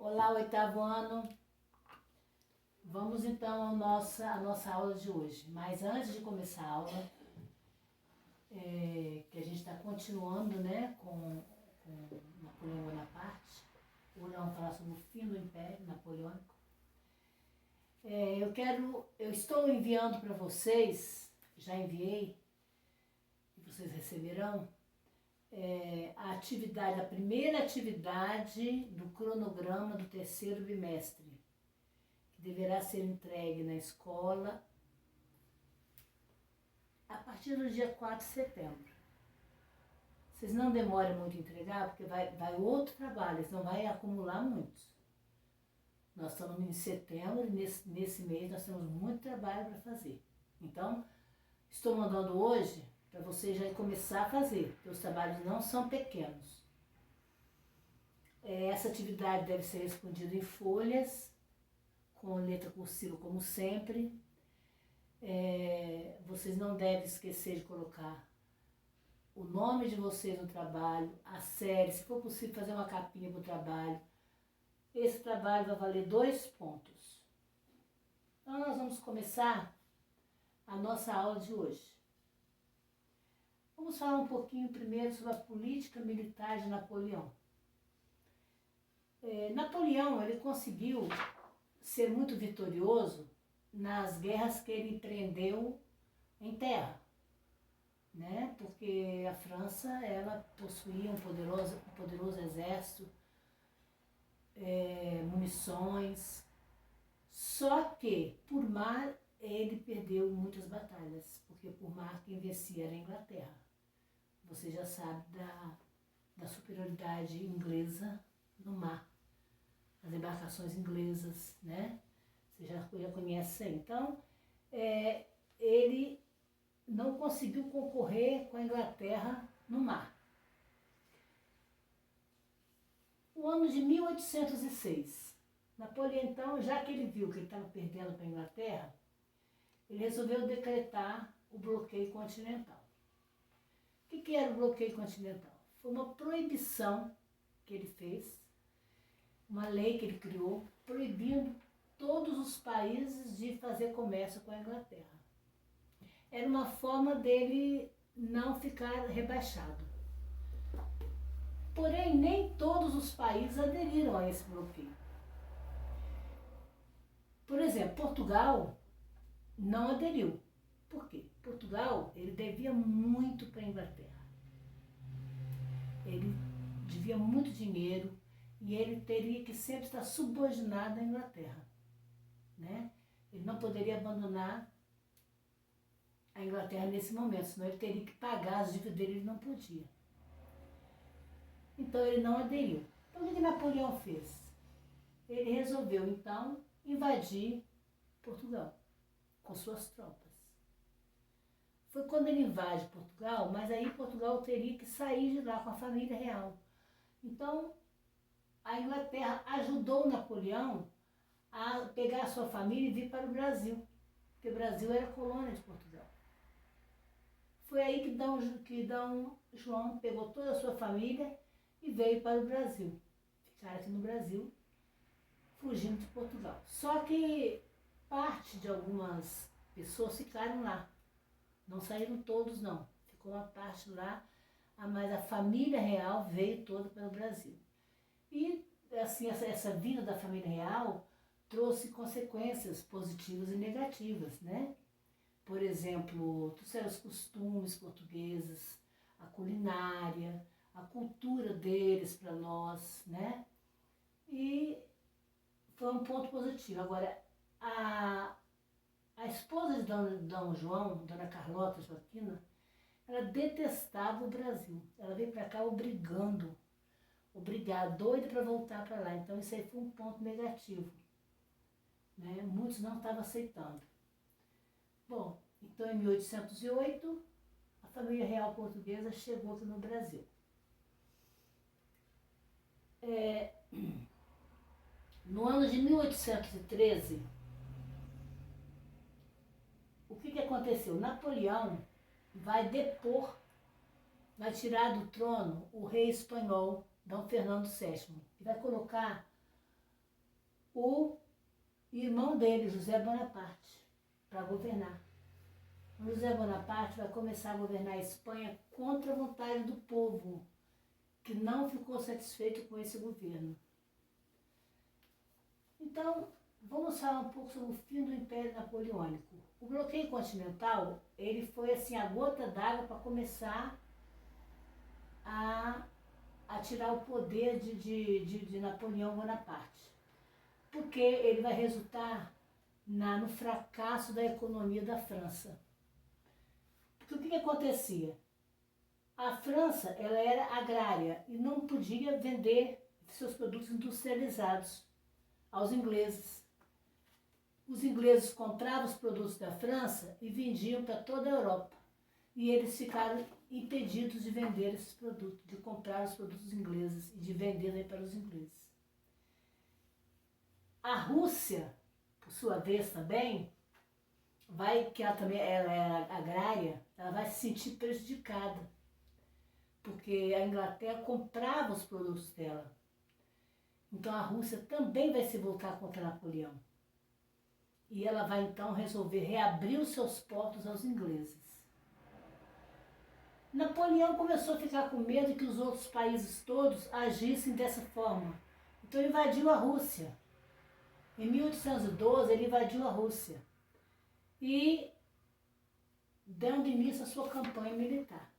Olá, oitavo ano. Vamos então à nossa aula de hoje. Mas antes de começar a aula, que a gente está continuando, né, com Napoleão Bonaparte, hoje vamos falar sobre o fim do Império Napoleônico. Eu estou enviando para vocês, já enviei, e vocês receberão, a primeira atividade do cronograma do terceiro bimestre, que deverá ser entregue na escola a partir do dia 4 de setembro. Vocês não demorem muito a entregar, porque vai outro trabalho, senão vai acumular muitos. Nós estamos em setembro e nesse mês nós temos muito trabalho para fazer. Então, estou mandando hoje para vocês já começar a fazer, porque os trabalhos não são pequenos. Essa atividade deve ser respondida em folhas, com letra cursiva como sempre. Vocês não devem esquecer de colocar o nome de vocês no trabalho, a série, se for possível fazer uma capinha para o trabalho. Esse trabalho vai valer 2 pontos. Então nós vamos começar a nossa aula de hoje. Vamos falar um pouquinho primeiro sobre a política militar de Napoleão. Napoleão, ele conseguiu ser muito vitorioso nas guerras que ele empreendeu em terra, né? Porque a França, ela possuía um poderoso exército, munições, só que por mar ele perdeu muitas batalhas, porque por mar quem vencia era a Inglaterra. Você já sabe da superioridade inglesa no mar, as embarcações inglesas, né? Você já conhece aí. Então, ele não conseguiu concorrer com a Inglaterra no mar. O ano de 1806, Napoleão, então, já que ele viu que ele estava perdendo para a Inglaterra, ele resolveu decretar o bloqueio continental. O que era o bloqueio continental? Foi uma proibição que ele fez, uma lei que ele criou, proibindo todos os países de fazer comércio com a Inglaterra. Era uma forma dele não ficar rebaixado. Porém, nem todos os países aderiram a esse bloqueio. Por exemplo, Portugal não aderiu. Por quê? Portugal, ele devia muito para a Inglaterra. Ele devia muito dinheiro e ele teria que sempre estar subordinado à Inglaterra, né? Ele não poderia abandonar a Inglaterra nesse momento, senão ele teria que pagar as dívidas dele, ele não podia. Então ele não aderiu. Então o que Napoleão fez? Ele resolveu então invadir Portugal com suas tropas. Foi quando ele invade Portugal, mas aí Portugal teria que sair de lá com a família real. Então a Inglaterra ajudou Napoleão a pegar a sua família e vir para o Brasil, porque o Brasil era colônia de Portugal. Foi aí que Dom João pegou toda a sua família e veio para o Brasil. Ficaram aqui no Brasil, fugindo de Portugal. Só que parte de algumas pessoas ficaram lá. Não saíram todos, não. Ficou uma parte lá, mas a família real veio toda para o Brasil. E assim, essa vinda da família real trouxe consequências positivas e negativas, né? Por exemplo, trouxeram os costumes portugueses, a culinária, a cultura deles para nós, né? E foi um ponto positivo. Agora, a esposa de Dom João, Dona Carlota Joaquina, ela detestava o Brasil. Ela veio para cá obrigada, doida para voltar para lá. Então isso aí foi um ponto negativo, né? Muitos não estavam aceitando. Bom, então em 1808, a família real portuguesa chegou aqui no Brasil. No ano de 1813, o que aconteceu? Napoleão vai tirar do trono o rei espanhol, Dom Fernando VII, e vai colocar o irmão dele, José Bonaparte, para governar. O José Bonaparte vai começar a governar a Espanha contra a vontade do povo, que não ficou satisfeito com esse governo. Então, vamos falar um pouco sobre o fim do Império Napoleônico. O bloqueio continental, ele foi assim a gota d'água para começar a tirar o poder de Napoleão Bonaparte. Porque ele vai resultar no fracasso da economia da França. Porque o que acontecia? A França, ela era agrária e não podia vender seus produtos industrializados aos ingleses. Os ingleses compravam os produtos da França e vendiam para toda a Europa. E eles ficaram impedidos de vender esses produtos, de comprar os produtos ingleses e de vender para os ingleses. A Rússia, por sua vez também, que ela é agrária, ela vai se sentir prejudicada, porque a Inglaterra comprava os produtos dela. Então a Rússia também vai se voltar contra Napoleão. E ela vai então resolver reabrir os seus portos aos ingleses. Napoleão começou a ficar com medo de que os outros países todos agissem dessa forma. Então ele invadiu a Rússia. Em 1812 ele invadiu a Rússia e dando início à sua campanha militar.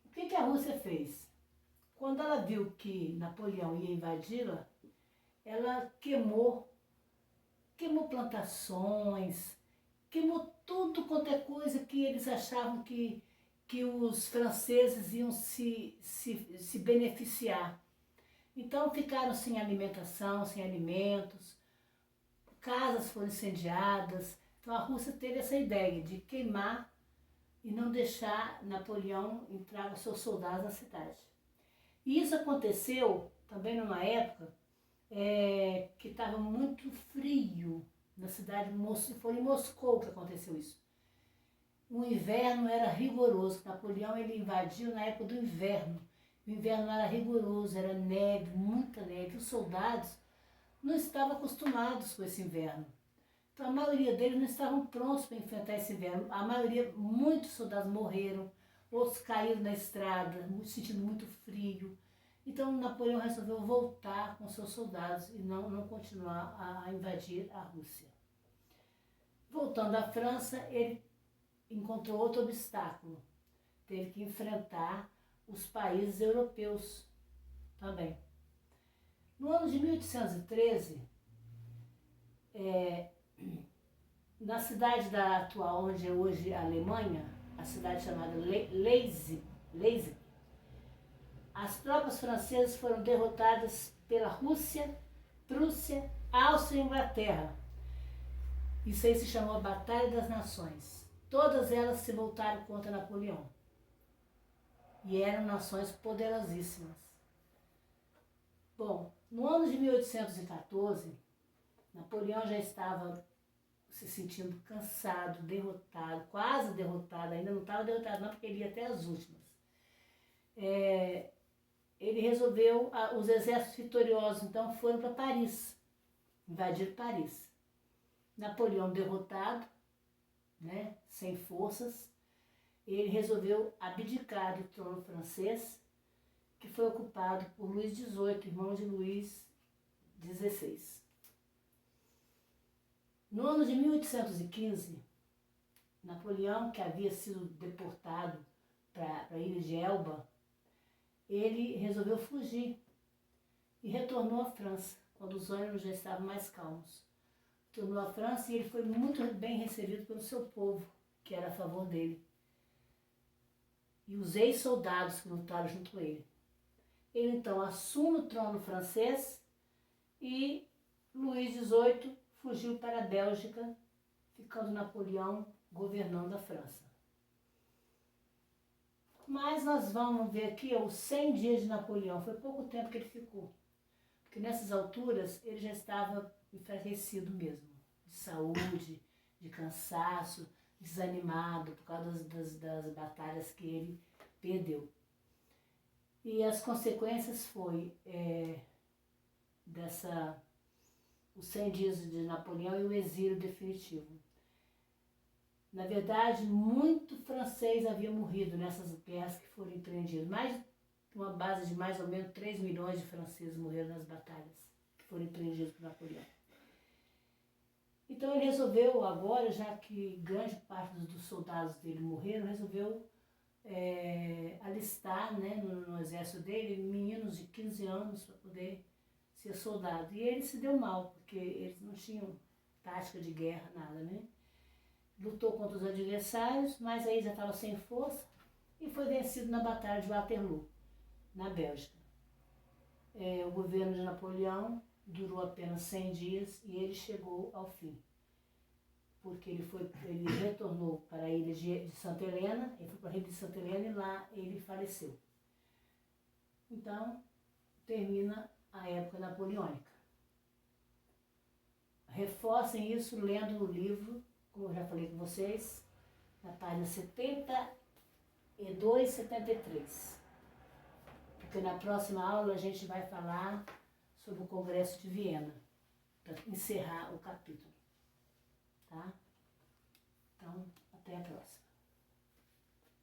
O que a Rússia fez? Quando ela viu que Napoleão ia invadi-la, ela queimou plantações, queimou tudo quanto é coisa que eles achavam que os franceses iam se beneficiar. Então ficaram sem alimentação, sem alimentos, casas foram incendiadas. Então a Rússia teve essa ideia de queimar e não deixar Napoleão entrar com seus soldados na cidade. E isso aconteceu também numa época que estava muito frio na cidade de Moscou. Foi em Moscou que aconteceu isso. O inverno era rigoroso. Napoleão ele invadiu na época do inverno. O inverno era rigoroso, era neve, muita neve. Os soldados não estavam acostumados com esse inverno. Então a maioria deles não estavam prontos para enfrentar esse inverno. A maioria, muitos soldados morreram, outros caíram na estrada, sentindo muito frio. Então Napoleão resolveu voltar com seus soldados e não continuar a invadir a Rússia. Voltando à França, ele encontrou outro obstáculo. Teve que enfrentar os países europeus também. No ano de 1813, na cidade atual, onde é hoje a Alemanha, a cidade chamada Leipzig, as tropas francesas foram derrotadas pela Rússia, Prússia, Áustria e Inglaterra. Isso aí se chamou a Batalha das Nações. Todas elas se voltaram contra Napoleão. E eram nações poderosíssimas. Bom, no ano de 1814, Napoleão já estava se sentindo cansado, derrotado, quase derrotado, ainda não estava derrotado não, porque ele ia até as últimas. Ele resolveu, os exércitos vitoriosos então foram para Paris, invadir Paris. Napoleão derrotado, né, sem forças, ele resolveu abdicar do trono francês, que foi ocupado por Luís XVIII, irmão de Luís XVI. No ano de 1815, Napoleão, que havia sido deportado para a ilha de Elba, ele resolveu fugir e retornou à França, quando os ânimos já estavam mais calmos. Retornou à França e ele foi muito bem recebido pelo seu povo, que era a favor dele. E os ex-soldados que lutaram junto com ele. Ele então assume o trono francês e Luís XVIII fugiu para a Bélgica, ficando Napoleão governando a França. Mas nós vamos ver aqui os 100 dias de Napoleão, foi pouco tempo que ele ficou. Porque nessas alturas ele já estava enfraquecido mesmo, de saúde, de cansaço, desanimado por causa das batalhas que ele perdeu. E as consequências foi os 100 dias de Napoleão e o exílio definitivo. Na verdade, muito francês havia morrido nessas guerras que foram empreendidas. Uma base de mais ou menos 3 milhões de franceses morreram nas batalhas que foram empreendidas por Napoleão. Então ele resolveu agora, já que grande parte dos soldados dele morreram, resolveu alistar, né, no exército dele meninos de 15 anos para poder ser soldado. E ele se deu mal, porque eles não tinham tática de guerra, nada, né? Lutou contra os adversários, mas aí já estava sem força e foi vencido na Batalha de Waterloo, na Bélgica. O governo de Napoleão durou apenas 100 dias e ele chegou ao fim. Porque ele retornou para a ilha de Santa Helena, ele foi para a ilha de Santa Helena e lá ele faleceu. Então, termina a época napoleônica. Reforcem isso lendo o livro, como eu já falei com vocês, na página 72 e 73. Porque na próxima aula a gente vai falar sobre o Congresso de Viena, para encerrar o capítulo. Tá? Então, até a próxima.